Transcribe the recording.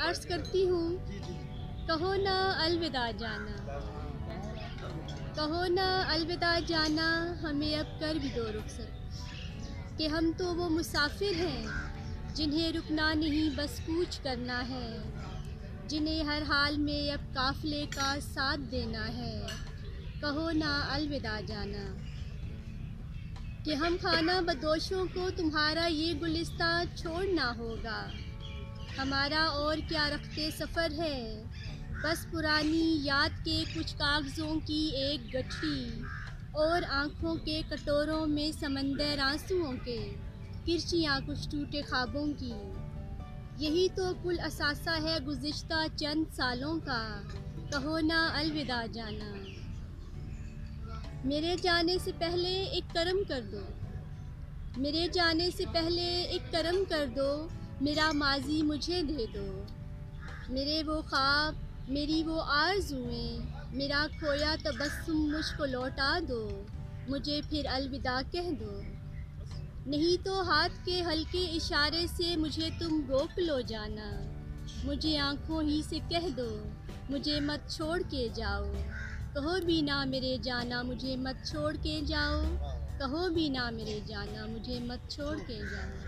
अर्ज़ करती हूँ, कहो ना अलविदा जाना, कहो ना अलविदा जाना, हमें अब कर भी दो रुख़सत, कि हम तो वो मुसाफिर हैं जिन्हें रुकना नहीं बस कूच करना है, जिन्हें हर हाल में अब काफ़िले का साथ देना है। कहो ना अलविदा जाना, कि हम खाना बदोशों को तुम्हारा ये गुलिस्तां छोड़ना होगा। हमारा और क्या रखते सफ़र है, बस पुरानी याद के कुछ कागज़ों की एक गठरी, और आँखों के कटोरों में समंदर आँसुओं के, किरचियाँ कुछ टूटे ख्वाबों की। यही तो कुल असासा है गुज़िश्ता चंद सालों का, कहो ना अलविदा जाना। मेरे जाने से पहले एक करम कर दो, मेरे जाने से पहले एक करम कर दो, मेरा माज़ी मुझे दे दो। मेरे वो ख्वाब, मेरी वो आरज़ुएं, मेरा खोया तबस्सुम मुझको लौटा दो, मुझे फिर अलविदा कह दो। नहीं तो हाथ के हल्के इशारे से मुझे तुम रोक लो जाना, मुझे आँखों ही से कह दो, मुझे मत छोड़ के जाओ। कहो भी ना मेरे जाना, मुझे मत छोड़ के जाओ, कहो भी ना मेरे जाना, मुझे मत छोड़ के जाओ।